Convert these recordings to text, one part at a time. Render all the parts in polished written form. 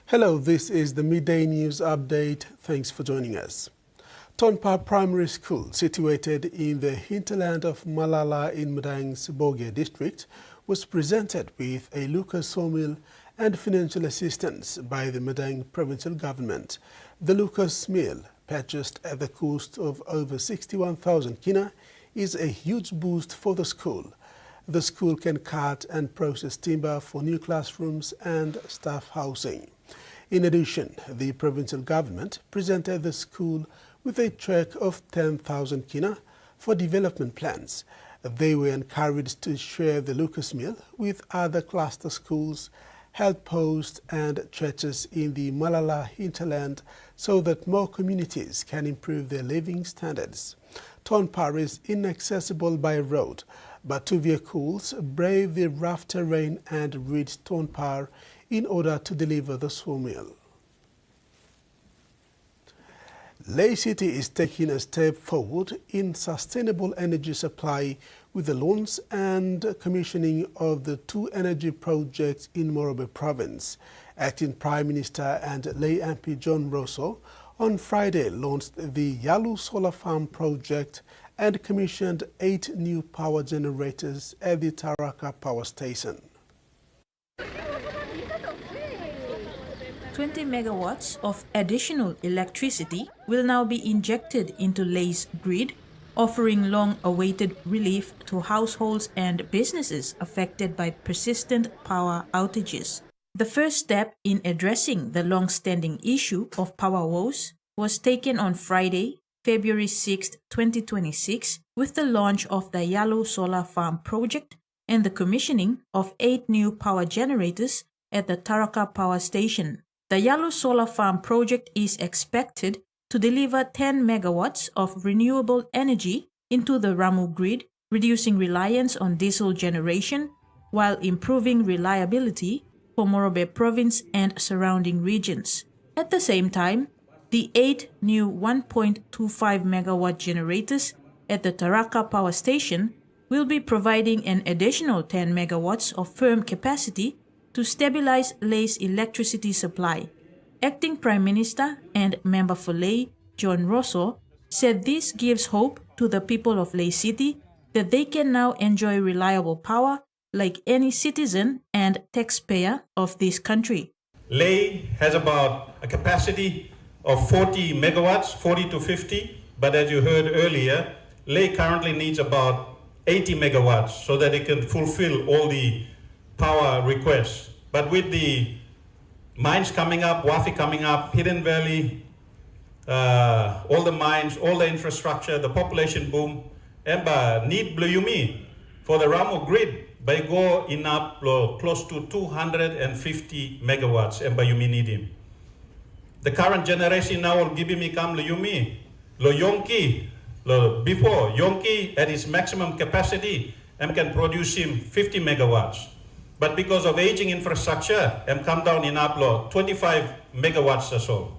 Hello, this is the Midday News Update. Thanks for joining us. Tonpa Primary School, situated in the hinterland of Malala in Madang's Boge district, was presented with a Lucas sawmill and financial assistance by the Madang provincial government. The Lucas mill, purchased at the cost of over 61,000 kina, is a huge boost for the school. The school can cut and process timber for new classrooms and staff housing. In addition, the provincial government presented the school with a check of 10,000 kina for development plans. They were encouraged to share the Lucas Mill with other cluster schools, health posts and churches in the Malala hinterland so that more communities can improve their living standards. Tonpa is inaccessible by road, but two vehicles brave the rough terrain and reach Tonpa in order to deliver the sawmill. Lae City is taking a step forward in sustainable energy supply with the launch and commissioning of the two energy projects in Morobe Province. Acting Prime Minister and Lae MP John Rosso on Friday launched the Yalu Solar Farm project and commissioned 8 new power generators at the Taraka Power Station. 20 megawatts of additional electricity will now be injected into Lae's grid, offering long-awaited relief to households and businesses affected by persistent power outages. The first step in addressing the long-standing issue of power woes was taken on Friday, February 6, 2026, with the launch of the Yalu Solar Farm project and the commissioning of 8 new power generators at the Taraka Power Station. The Yalu Solar Farm project is expected to deliver 10 megawatts of renewable energy into the Ramu grid, reducing reliance on diesel generation while improving reliability for Morobe Province and surrounding regions. At the same time, the 8 new 1.25 megawatt generators at the Taraka Power Station will be providing an additional 10 megawatts of firm capacity to stabilize Lae's electricity supply. Acting Prime Minister and Member for Lae, John Rosso, said this gives hope to the people of Lae City that they can now enjoy reliable power like any citizen and taxpayer of this country. Lae has about a capacity of 40 megawatts, 40 to 50, but as you heard earlier, Lae currently needs about 80 megawatts so that it can fulfill all the power requests. But with the mines coming up, Wafi coming up, Hidden Valley, all the mines, all the infrastructure, the population boom, and need Bluyumi for the Ramu grid by go in up close to 250 megawatts and by Yumi need him. The current generation now will give me come Yumi, lo Yonki, before Yonki at its maximum capacity and can produce him 50 megawatts. But because of aging infrastructure, I'm come down in upload 25 megawatts or so.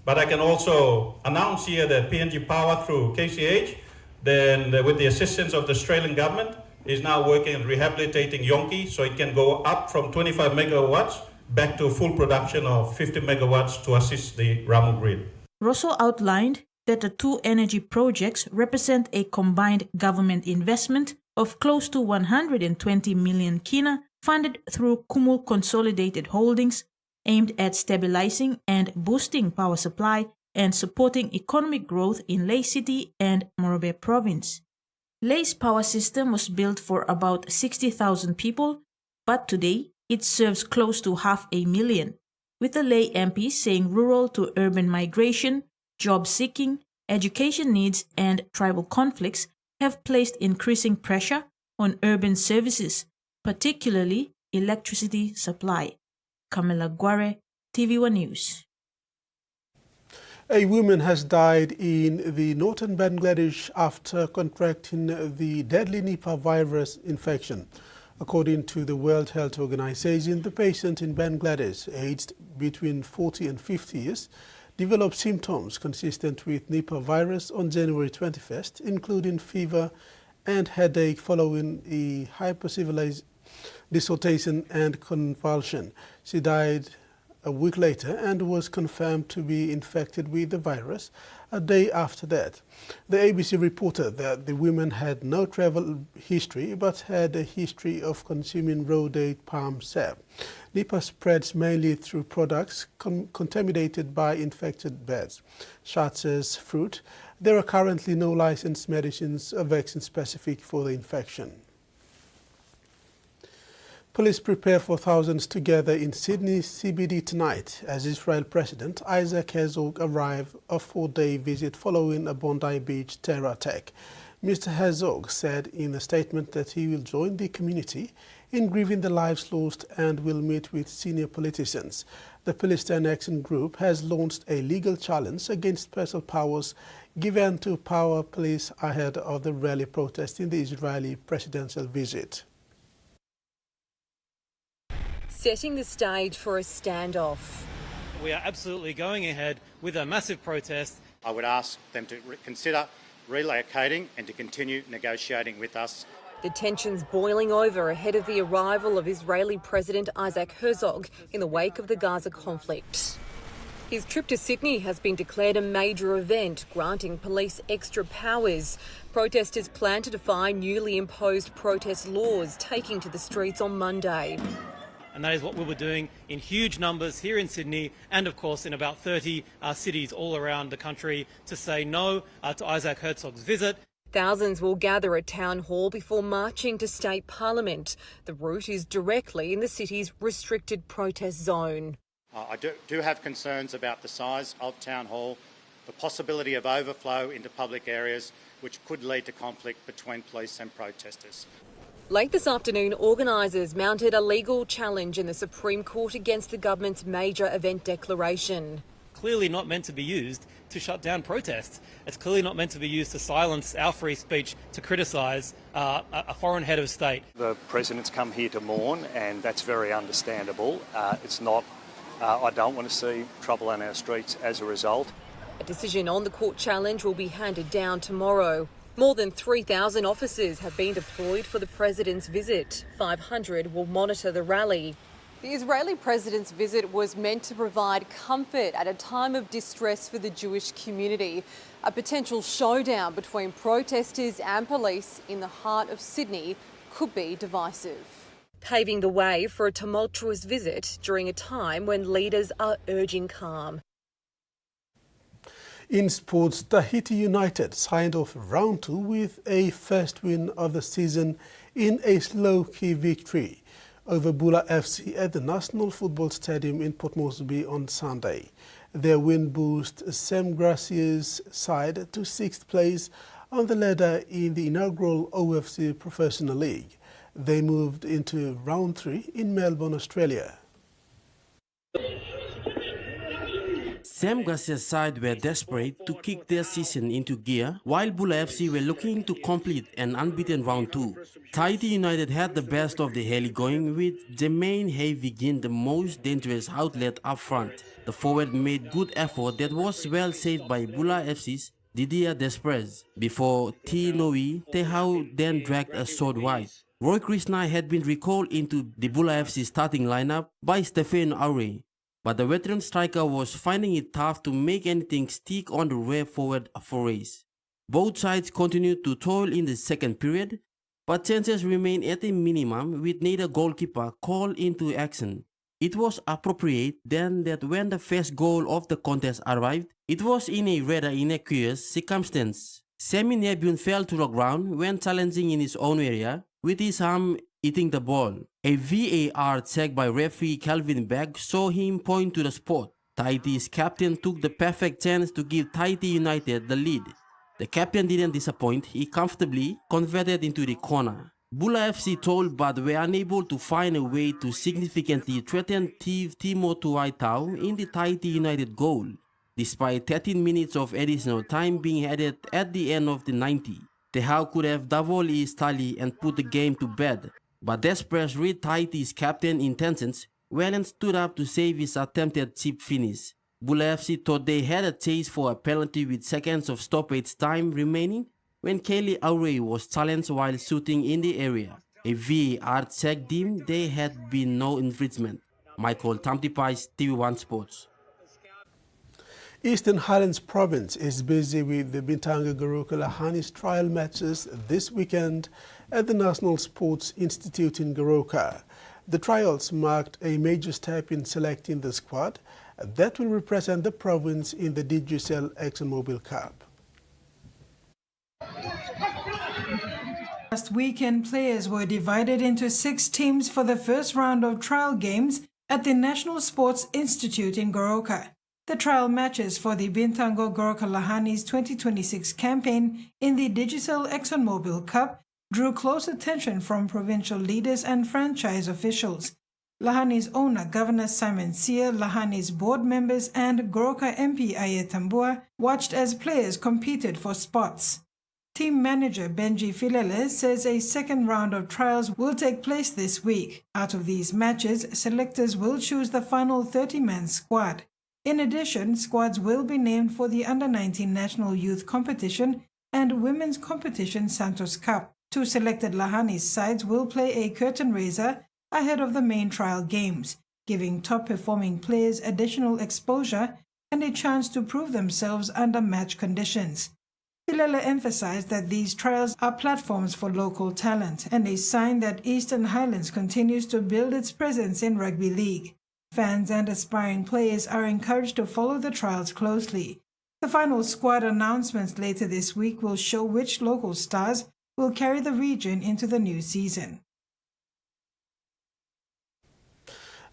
But I can also announce here that PNG Power through KCH, then with the assistance of the Australian government, is now working on rehabilitating Yonki so it can go up from 25 megawatts back to full production of 50 megawatts to assist the Ramu grid. Rosso outlined that the two energy projects represent a combined government investment of close to 120 million kina funded through Kumul Consolidated Holdings, aimed at stabilizing and boosting power supply and supporting economic growth in Lae City and Morobe Province. Lae's power system was built for about 60,000 people, but today it serves close to 500,000, with the Lae MP saying rural to urban migration, job seeking, education needs and tribal conflicts have placed increasing pressure on urban services, particularly electricity supply. Kamila Gware, TVWAN News. A woman has died in the northern Bangladesh after contracting the deadly Nipah virus infection. According to the World Health Organization, the patient in Bangladesh, aged between 40 and 50 years, developed symptoms consistent with Nipah virus on January 21st, including fever and headache following a hypersensitivity, disorientation and convulsion. She died a week later and was confirmed to be infected with the virus a day after that. The ABC reported that the women had no travel history but had a history of consuming raw date palm sap. Nipah spreads mainly through products contaminated by infected bats, such as fruit. There are currently no licensed medicines or vaccines specific for the infection. Police prepare for thousands to gather in Sydney CBD tonight as Israel President Isaac Herzog arrived a 4-day visit following a Bondi Beach terror attack. Mr. Herzog said in a statement that he will join the community in grieving the lives lost and will meet with senior politicians. The Palestine Action Group has launched a legal challenge against special powers given to power police ahead of the rally protest in the Israeli presidential visit. Setting the stage for a standoff. We are absolutely going ahead with a massive protest. I would ask them to consider relocating and to continue negotiating with us. The tensions boiling over ahead of the arrival of Israeli President Isaac Herzog in the wake of the Gaza conflict. His trip to Sydney has been declared a major event, granting police extra powers. Protesters plan to defy newly imposed protest laws, taking to the streets on Monday. And that is what we were doing in huge numbers here in Sydney and, of course, in about 30 cities all around the country to say no to Isaac Herzog's visit. Thousands will gather at Town Hall before marching to State Parliament. The route is directly in the city's restricted protest zone. I do have concerns about the size of Town Hall, the possibility of overflow into public areas, which could lead to conflict between police and protesters. Late this afternoon, organisers mounted a legal challenge in the Supreme Court against the government's major event declaration. Clearly not meant to be used to shut down protests. It's clearly not meant to be used to silence our free speech to criticise a foreign head of state. The president's come here to mourn, and that's very understandable. It's not. I don't want to see trouble on our streets as a result. A decision on the court challenge will be handed down tomorrow. More than 3,000 officers have been deployed for the president's visit. 500 will monitor the rally. The Israeli president's visit was meant to provide comfort at a time of distress for the Jewish community. A potential showdown between protesters and police in the heart of Sydney could be divisive, paving the way for a tumultuous visit during a time when leaders are urging calm. In sports, Tahiti United signed off round 2 with a first win of the season in a slow-key victory over Bula FC at the National Football Stadium in Port Moresby on Sunday. Their win boosts Sam Gracia's side to 6th place on the ladder in the inaugural OFC Professional League. They moved into round 3 in Melbourne, Australia. Sam Garcia's side were desperate to kick their season into gear, while Bula FC were looking to complete an unbeaten round 2. Tahiti United had the best of the heli going, with Jermaine Hayvigin the most dangerous outlet up front. The forward made good effort that was well saved by Bula FC's Didier Desprez, before Tinoi Tehau then dragged a sword wide. Roy Krishna had been recalled into the Bula FC starting lineup by Stephen Aure, but the veteran striker was finding it tough to make anything stick on the rare forward forays. Both sides continued to toil in the second period, but chances remained at a minimum with neither goalkeeper called into action. It was appropriate then that when the first goal of the contest arrived, it was in a rather innocuous circumstance. Sami Nebun fell to the ground when challenging in his own area, with his arm eating the ball. A VAR check by referee Calvin Begg saw him point to the spot. Tahiti's captain took the perfect chance to give Tahiti United the lead. The captain didn't disappoint, he comfortably converted into the corner. Bula FC told but were unable to find a way to significantly threaten Timo Tuaitau in the Tahiti United goal, despite 13 minutes of additional time being added at the end of the 90. Tehau could have doubled his tally and put the game to bed, but Desprez read Tahiti's captain's intentions well and stood up to save his attempted cheap finish. Bula FC thought they had a chase for a penalty with seconds of stoppage time remaining when Kelly Aure was challenged while shooting in the area. A VAR check deemed there had been no infringement. Michael Tamtipais, TV1 Sports. Eastern Highlands Province is busy with the Bintanga Goroka Lahanis trial matches this weekend at the National Sports Institute in Goroka. The trials marked a major step in selecting the squad that will represent the province in the Digicel ExxonMobil Cup. Last weekend, players were divided into 6 teams for the first round of trial games at the National Sports Institute in Goroka. The trial matches for the Bintanga Goroka Lahanis 2026 campaign in the Digicel ExxonMobil Cup drew close attention from provincial leaders and franchise officials. Lahanis owner Governor Simon Sear, Lahanis board members and Goroka MP Ayetambua watched as players competed for spots. Team manager Benji Filele says a second round of trials will take place this week. Out of these matches, selectors will choose the final 30-man squad. In addition, squads will be named for the Under-19 National Youth Competition and Women's Competition Santos Cup. 2 selected Lahanis sides will play a curtain raiser ahead of the main trial games, giving top-performing players additional exposure and a chance to prove themselves under match conditions. Filele emphasized that these trials are platforms for local talent and a sign that Eastern Highlands continues to build its presence in rugby league. Fans and aspiring players are encouraged to follow the trials closely. The final squad announcements later this week will show which local stars will carry the region into the new season.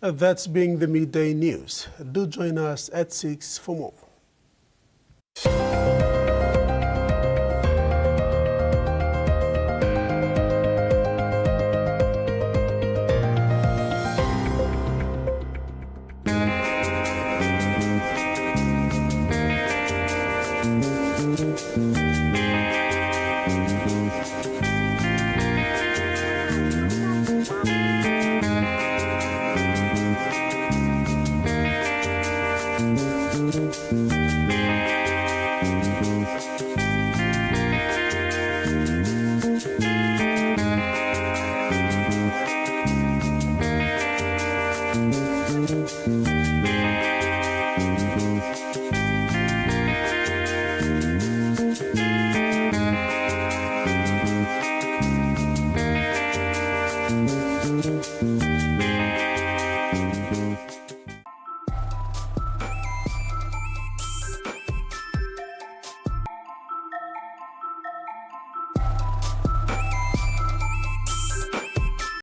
That's being the Midday News. Do join us at 6 for more.